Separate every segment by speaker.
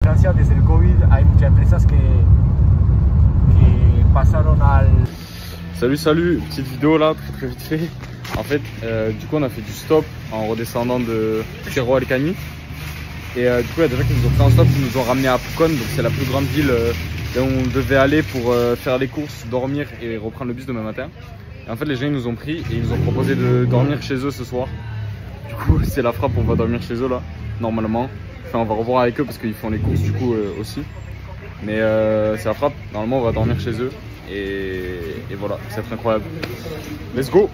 Speaker 1: Gracias desde el COVID hay muchas empresas que pasaron al...
Speaker 2: Salut, petite vidéo là, très vite fait. En fait, du coup on a fait du stop en redescendant de Cerro El Cani. Et du coup il y a des gens qui nous ont pris en stop, qui nous ont ramené à Pucón, donc c'est la plus grande ville où on devait aller pour faire les courses, dormir et reprendre le bus demain matin. Et en fait les gens ils nous ont pris et ils nous ont proposé de dormir chez eux ce soir. Du coup c'est la frappe, on va dormir chez eux là, normalement. Enfin on va revoir avec eux parce qu'ils font les courses du coup aussi. Mais c'est la frappe, normalement on va dormir chez eux. Et voilà, ça va être incroyable. Let's go!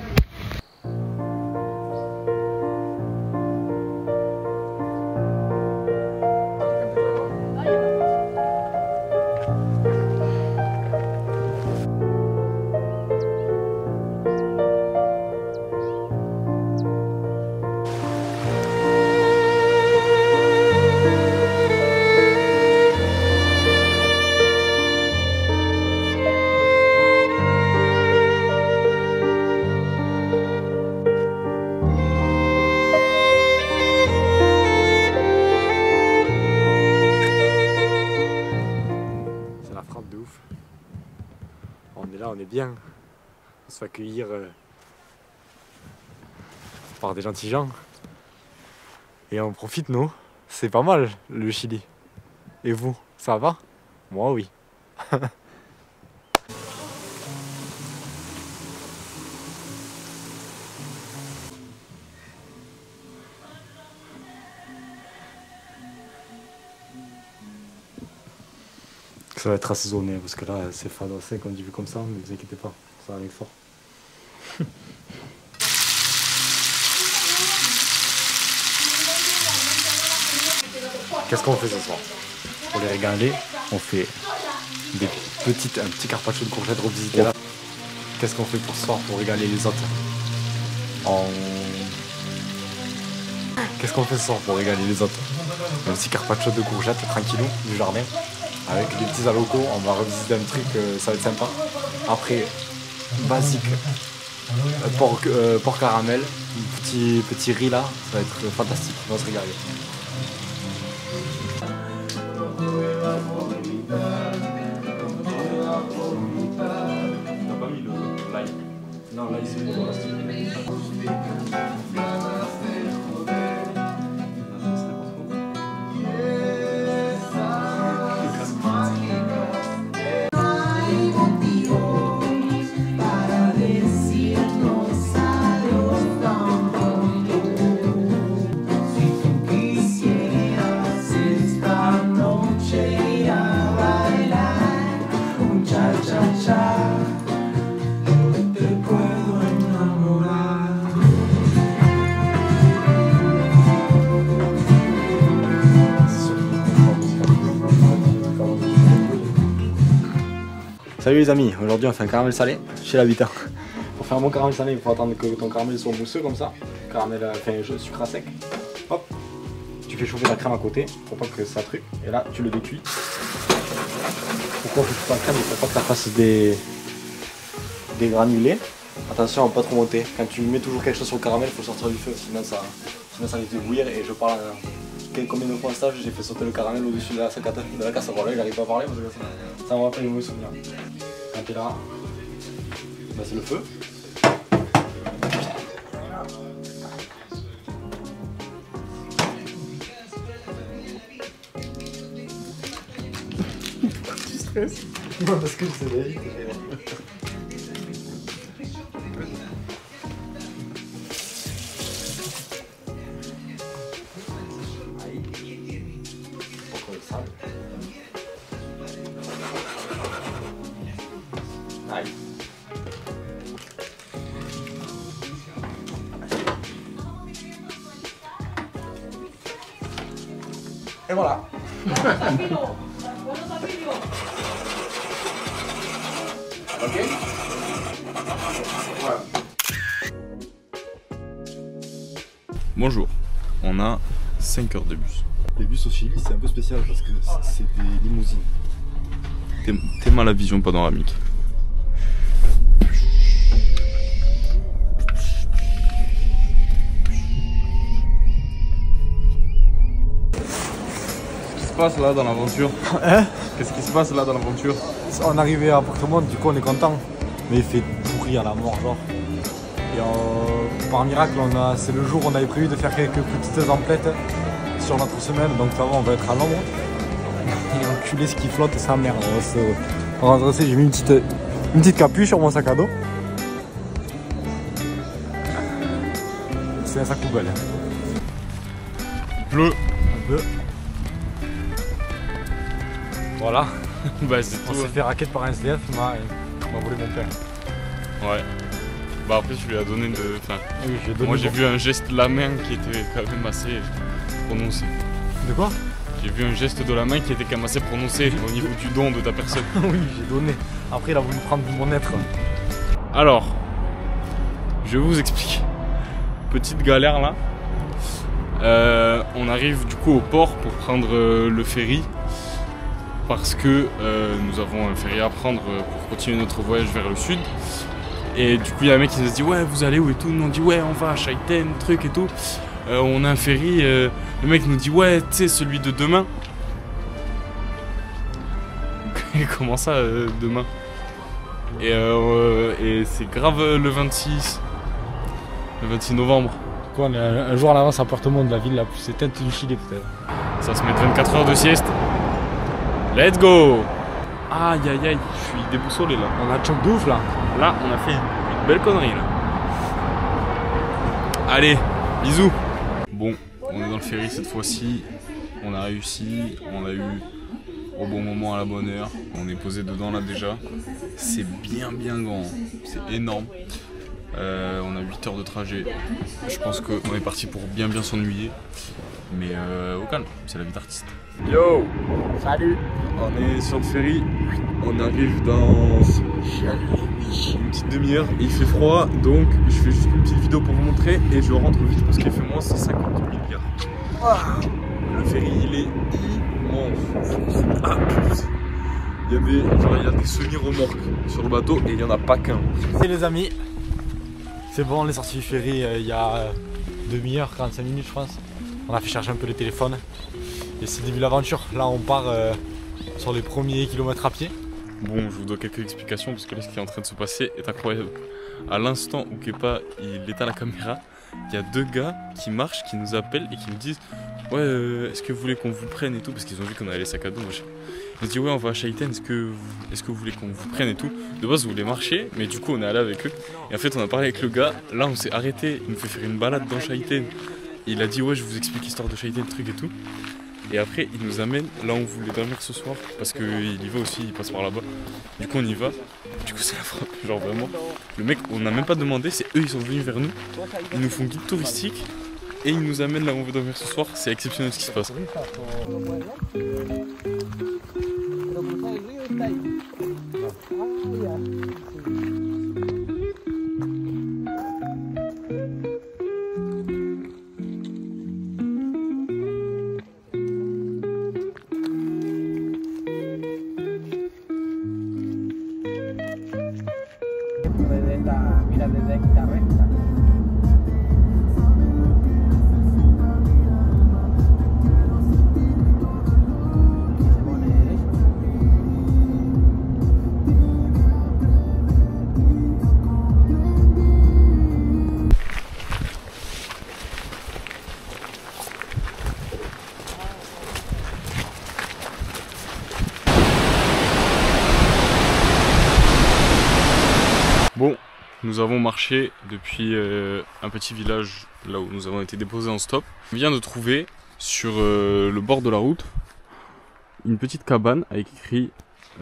Speaker 1: De ouf. On est là, on est bien. On se fait accueillir par des gentils gens. Et on profite, nous. C'est pas mal, le Chili. Et vous, ça va? Moi, oui. Ça va être assaisonné parce que là c'est fado sec, on dit vu comme ça, mais ne vous inquiétez pas, ça va aller fort. Qu'est-ce qu'on fait ce soir? Pour les régaler, on fait un petit carpaccio de courgettes revisité là. Qu'est-ce qu'on fait pour ce soir pour régaler les autres? Qu'est-ce qu'on fait ce soir pour régaler les autres? Un petit carpaccio de courgettes tranquillou du jardin. Avec des petits alocos, on va revisiter un truc, ça va être sympa. Après, basique, porc caramel, petit riz là, ça va être fantastique, on va se régaler. T'as pas mis l'ail? Non, l'ail c'est pour la Salut les amis, aujourd'hui on fait un caramel salé chez l'habitant. Pour faire un bon caramel salé, il faut attendre que ton caramel soit mousseux comme ça. Caramel, sucre à sec. Hop, tu fais chauffer la crème à côté pour pas que ça truc. Et là tu le décuis. Pourquoi on fait la crème? Il faut pas que ça fasse des granulés. Attention à pas trop monter. Quand tu mets toujours quelque chose sur le caramel, il faut sortir du feu, sinon ça risque de bouillir. Et je parle combien de fois en stage, j'ai fait sauter le caramel au-dessus de la casserole. Il n'arrive pas à parler parce que ça me rappelle les mauvais souvenirs. Quand t'es là, bah c'est le feu. Pourquoi tu stresses? Non, parce que je sais vite. Aïe. Et voilà. Ok. Voilà.
Speaker 2: Bonjour, on a 5 heures de bus.
Speaker 3: Les bus au Chili c'est un peu spécial parce que c'est des limousines.
Speaker 2: T'es mal à vision panoramique. passe là dans l'aventure?
Speaker 1: Hein?
Speaker 2: Qu'est-ce qui se passe là dans l'aventure?
Speaker 1: On est arrivé à Portemont, du coup on est content. Mais il fait pourri à la mort, genre. Et par miracle, c'est le jour où on avait prévu de faire quelques petites emplettes sur notre semaine. Donc ça va, on va être à l'ombre. Et enculé, ce qui flotte, c'est sa mère. On va se redresser. J'ai mis une petite capuche sur mon sac à dos. C'est un sac poubelle.
Speaker 2: Il pleut.
Speaker 1: Un peu. Voilà.
Speaker 2: Bah c'est
Speaker 1: On
Speaker 2: tout.
Speaker 1: s'est fait raquette par un SDF, il m'a volé mon père.
Speaker 2: Ouais. Bah après tu lui as donné de. Enfin,
Speaker 1: Oui,
Speaker 2: moi j'ai vu un geste de la main qui était quand même assez prononcé.
Speaker 1: De quoi?
Speaker 2: J'ai vu un geste de la main qui était quand même assez prononcé au niveau du don de ta personne.
Speaker 1: Oui, j'ai donné. Après, il a voulu prendre mon être.
Speaker 2: Alors, je vous explique. Petite galère là. On arrive du coup au port pour prendre le ferry. Parce que nous avons un ferry à prendre pour continuer notre voyage vers le sud. Et du coup, il y a un mec qui nous a dit ouais, vous allez où et tout. Nous on dit ouais, on va à Chaiten, truc et tout. On a un ferry. Le mec nous dit ouais, tu sais, celui de demain. Comment ça, demain? Et c'est grave le 26 novembre.
Speaker 1: Quoi, on est un jour à l'avance à Portemont, de la ville la plus éteinte du Chili, peut-être.
Speaker 2: Ça se met 24 heures de sieste. Let's go! Aïe aïe aïe, je suis déboussolé là.
Speaker 1: On a choc de ouf là.
Speaker 2: Là, on a fait une belle connerie là. Allez, bisous! Bon, on est dans le ferry cette fois-ci. On a réussi, on l'a eu au bon moment, à la bonne heure. On est posé dedans là déjà. C'est bien grand, c'est énorme. On a 8 heures de trajet. Je pense qu'on est parti pour bien s'ennuyer. Mais au calme, c'est la vie d'artiste. Yo!
Speaker 1: Salut!
Speaker 2: On est sur le ferry. On arrive dans une petite demi-heure. Il fait froid, donc je fais juste une petite vidéo pour vous montrer. Et je rentre vite parce qu'il fait moins 150 milliards. Le ferry, il est immense. Ah, il y a des semi-remorques sur le bateau et il n'y en a pas qu'un.
Speaker 1: Et les amis, c'est bon, on est sorti du ferry il y a demi-heure, 45 minutes je pense. On a fait charger un peu les téléphones. Et c'est le début de l'aventure. Là on part sur les premiers kilomètres à pied.
Speaker 2: Bon, je vous dois quelques explications parce que là ce qui est en train de se passer est incroyable. À l'instant où Kepa il éteint la caméra, il y a deux gars qui marchent, qui nous appellent et qui nous disent ouais, est-ce que vous voulez qu'on vous prenne et tout, parce qu'ils ont vu qu'on avait les sacs à dos machin. Ils nous disent ouais, on va à Chaiten, est-ce que vous voulez qu'on vous prenne et tout. De base on voulait marcher, mais du coup on est allé avec eux. Et en fait on a parlé avec le gars, là on s'est arrêté, il nous fait faire une balade dans Chaiten. Il a dit ouais, je vous explique l'histoire de Chaiten, truc et tout. Et après il nous amène là où on voulait dormir ce soir, parce qu'il y va aussi, il passe par là-bas. Du coup on y va, du coup c'est la frappe, genre vraiment. Le mec, on n'a même pas demandé, c'est eux, ils sont venus vers nous. Ils nous font guide touristique et ils nous amènent là où on veut dormir ce soir. C'est exceptionnel ce qui se passe.
Speaker 4: Mira desde esta recta. Se pone derecho.
Speaker 2: Bon, nous avons marché depuis un petit village là où nous avons été déposés en stop. On vient de trouver sur le bord de la route une petite cabane avec écrit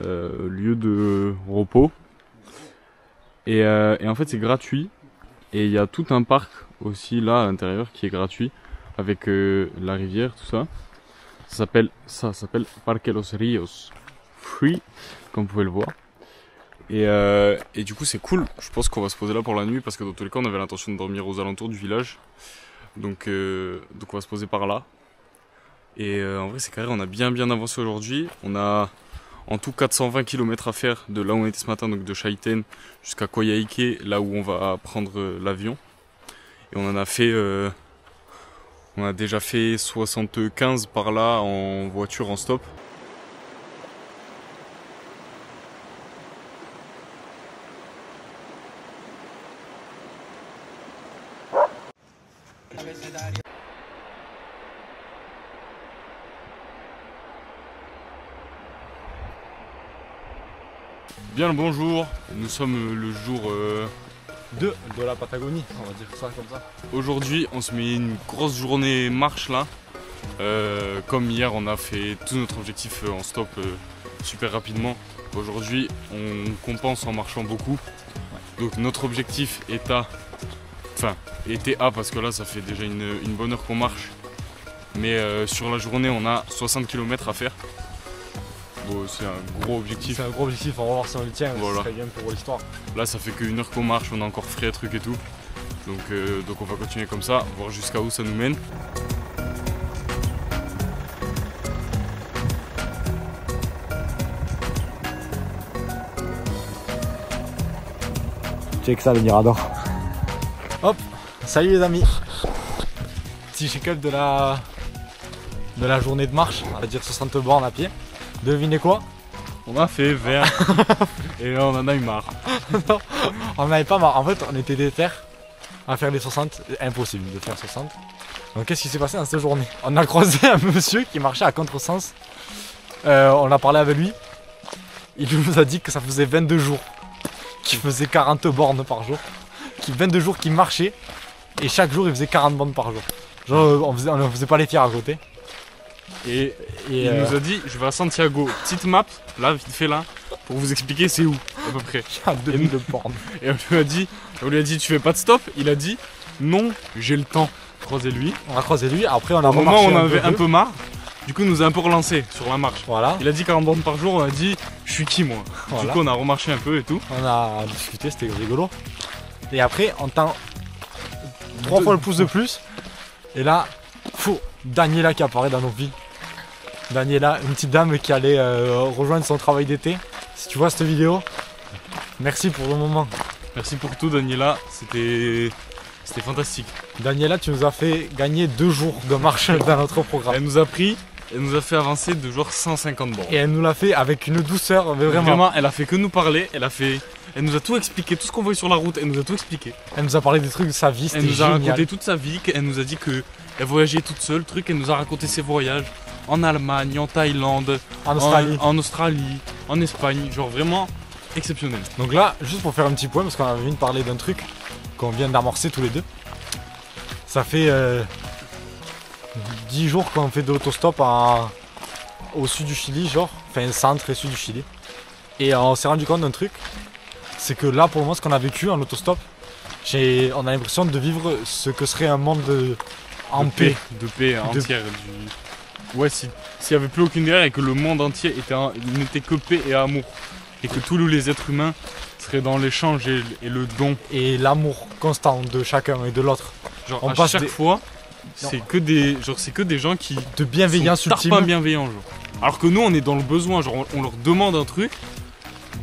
Speaker 2: lieu de repos. Et en fait c'est gratuit. Et il y a tout un parc aussi là à l'intérieur qui est gratuit avec la rivière, tout ça. Ça s'appelle Parque Los Ríos Free, comme vous pouvez le voir. Et du coup c'est cool, je pense qu'on va se poser là pour la nuit parce que dans tous les cas on avait l'intention de dormir aux alentours du village. Donc on va se poser par là. Et en vrai c'est carré, on a bien avancé aujourd'hui. On a en tout 420 km à faire de là où on était ce matin, donc de Chaiten jusqu'à Coyhaique, là où on va prendre l'avion. Et on en a fait On a déjà fait 75 par là en voiture en stop. Bien le bonjour, nous sommes le jour
Speaker 1: 2 de la Patagonie, on va dire ça comme ça.
Speaker 2: Aujourd'hui, on se met une grosse journée marche là. Comme hier, on a fait tout notre objectif en stop super rapidement. Aujourd'hui, on compense en marchant beaucoup. Donc notre objectif est était A parce que là, ça fait déjà une bonne heure qu'on marche. Mais sur la journée, on a 60 km à faire. Bon, c'est un gros objectif.
Speaker 1: C'est un gros objectif, on va voir si on le tient,
Speaker 2: voilà.
Speaker 1: Ce serait bien pour l'histoire.
Speaker 2: Là, ça fait qu'une heure qu'on marche, on a encore frais trucs et tout. Donc on va continuer comme ça, voir jusqu'à où ça nous mène.
Speaker 1: Check ça, le Mirador. Hop, salut les amis. Petit check-up de la journée de marche, on va dire 60 bornes à pied. Devinez quoi?
Speaker 2: On a fait 20 et là on en a eu marre.
Speaker 1: Non, on n'avait pas marre. En fait, on était déter à faire les 60. Impossible de faire 60. Donc qu'est-ce qui s'est passé dans cette journée? On a croisé un monsieur qui marchait à contresens. On a parlé avec lui. Il nous a dit que ça faisait 22 jours qu'il faisait 40 bornes par jour. 22 jours qu'il marchait et chaque jour il faisait 40 bornes par jour. Genre on ne faisait pas les tiers à côté.
Speaker 2: Et il nous a dit, je vais à Santiago, petite map, là, vite fait là, pour vous expliquer c'est où, à peu près.
Speaker 1: Il y a 2000 de bornes.
Speaker 2: Et on lui a dit, tu fais pas de stop? Il a dit, non, j'ai le temps. Croisez lui.
Speaker 1: On a croisé lui, après on a
Speaker 2: Au moment où
Speaker 1: remarché
Speaker 2: on avait un peu marre, du coup il nous a un peu relancé sur la marche.
Speaker 1: Voilà.
Speaker 2: Il a dit 40 bornes par jour, on a dit, je suis qui moi?
Speaker 1: Voilà.
Speaker 2: Du coup on a remarché un peu et tout.
Speaker 1: On a discuté, c'était rigolo. Et après, on tend 3 fois le pouce de plus. Et là, Daniela qui apparaît dans nos vies. Daniela, une petite dame qui allait rejoindre son travail d'été. Si tu vois cette vidéo, merci pour le moment.
Speaker 2: Merci pour tout Daniela, c'était fantastique.
Speaker 1: Daniela, tu nous as fait gagner 2 jours de marche dans notre programme.
Speaker 2: Elle nous a fait avancer de genre 150 bornes.
Speaker 1: Et elle nous l'a fait avec une douceur, mais vraiment.
Speaker 2: Elle a fait que nous parler, elle nous a tout expliqué, tout ce qu'on voyait sur la route, elle nous a tout expliqué.
Speaker 1: Elle nous a parlé des trucs de sa vie, c'était
Speaker 2: Elle nous a
Speaker 1: génial.
Speaker 2: raconté toute sa vie, elle nous a dit qu'elle voyageait toute seule, elle nous a raconté ses voyages en Allemagne, en Thaïlande, en Australie, en Espagne, genre vraiment exceptionnel.
Speaker 1: Donc là, juste pour faire un petit point, parce qu'on avait envie de parler d'un truc qu'on vient d'amorcer tous les deux. Ça fait 10 jours qu'on fait de l'autostop au sud du Chili, genre, enfin centre et sud du Chili. Et on s'est rendu compte d'un truc, c'est que là pour le moment ce qu'on a vécu en autostop, on a l'impression de vivre ce que serait un monde en paix.
Speaker 2: De paix entière. Ouais, s'il n'y avait plus aucune guerre et que le monde entier n'était que paix et amour. Et que tous les êtres humains seraient dans l'échange et le don.
Speaker 1: Et l'amour constant de chacun et de l'autre.
Speaker 2: Genre à chaque fois, c'est que des gens qui
Speaker 1: de bienveillance
Speaker 2: sont
Speaker 1: ultime.
Speaker 2: Pas bienveillants, genre. Alors que nous on est dans le besoin, genre on leur demande un truc.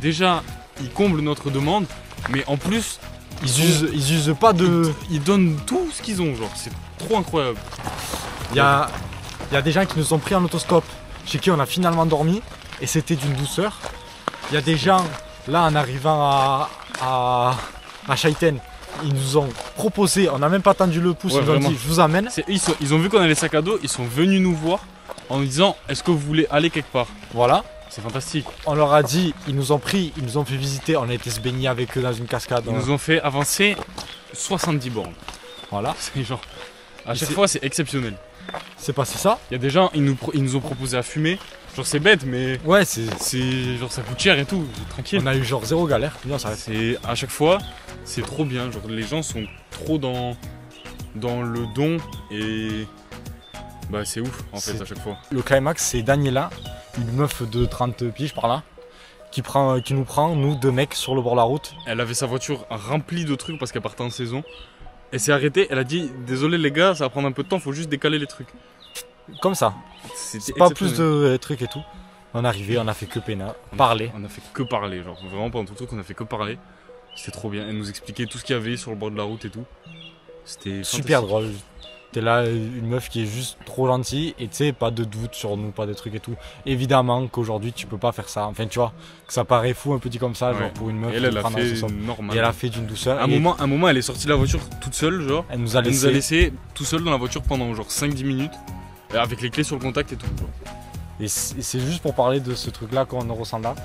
Speaker 2: Déjà, ils comblent notre demande, mais en plus,
Speaker 1: ils usent pas de.
Speaker 2: Ils donnent tout ce qu'ils ont, genre c'est trop incroyable.
Speaker 1: Il y a des gens qui nous ont pris en autostop, chez qui on a finalement dormi, et c'était d'une douceur. Il y a des gens, là en arrivant à Chaiten, ils nous ont proposé, on n'a même pas tendu le pouce, ils nous ont dit je vous amène.
Speaker 2: Ils ont vu qu'on avait les sacs à dos, ils sont venus nous voir en nous disant est-ce que vous voulez aller quelque part?
Speaker 1: Voilà.
Speaker 2: C'est fantastique.
Speaker 1: On leur a dit, ils nous ont pris, ils nous ont fait visiter, on a été se baigner avec eux dans une cascade.
Speaker 2: Ils nous ont fait avancer 70 bornes.
Speaker 1: Voilà.
Speaker 2: C'est genre, à chaque fois c'est exceptionnel.
Speaker 1: C'est passé ça.
Speaker 2: Il y a des gens, ils nous ont proposé à fumer. Genre c'est bête mais
Speaker 1: ouais
Speaker 2: genre ça coûte cher et tout, tranquille.
Speaker 1: On a eu genre 0 galère, bien ça.
Speaker 2: C'est à chaque fois c'est trop bien, genre les gens sont trop dans le don et bah c'est ouf en fait à chaque fois.
Speaker 1: Le climax c'est Daniela, une meuf de 30 piges par là, qui nous prend, nous 2 mecs sur le bord de la route.
Speaker 2: Elle avait sa voiture remplie de trucs parce qu'elle partait en saison. Elle s'est arrêtée, elle a dit désolé les gars, ça va prendre un peu de temps, faut juste décaler les trucs.
Speaker 1: Comme ça. C'est pas plus de trucs et tout. On est arrivé, on a fait que parler.
Speaker 2: On a fait que parler, genre vraiment pendant tout le truc on a fait que parler. C'était trop bien, elle nous expliquait tout ce qu'il y avait sur le bord de la route et tout. C'était
Speaker 1: super drôle. T'es là, une meuf qui est juste trop gentille et tu sais, pas de doute sur nous, pas de trucs et tout. Évidemment qu'aujourd'hui tu peux pas faire ça. Enfin, tu vois, que ça paraît fou un petit comme ça, genre pour une meuf.
Speaker 2: Et elle a
Speaker 1: prendre dans
Speaker 2: fait
Speaker 1: ce
Speaker 2: normal.
Speaker 1: Et elle a fait d'une douceur.
Speaker 2: À un moment, elle est sortie de la voiture toute seule, genre.
Speaker 1: Elle nous a
Speaker 2: Elle nous a laissé tout seul dans la voiture pendant genre 5-10 minutes. Avec les clés sur le contact et tout. Genre.
Speaker 1: Et c'est juste pour parler de ce truc-là qu'on ressent là.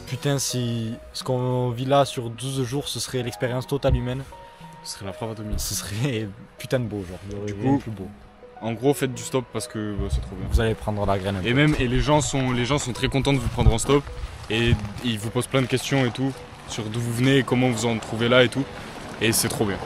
Speaker 1: Putain, si ce qu'on vit là sur 12 jours, ce serait l'expérience totale humaine.
Speaker 2: Ce serait la preuve atomique.
Speaker 1: Ce serait putain de beau, genre.
Speaker 2: Du
Speaker 1: Rien
Speaker 2: coup,
Speaker 1: de plus beau.
Speaker 2: En gros, faites du stop parce que c'est trop bien.
Speaker 1: Vous allez prendre la graine.
Speaker 2: Et les gens sont très contents de vous prendre en stop. Et ils vous posent plein de questions et tout. Sur d'où vous venez, comment vous en trouvez là et tout. Et c'est trop bien.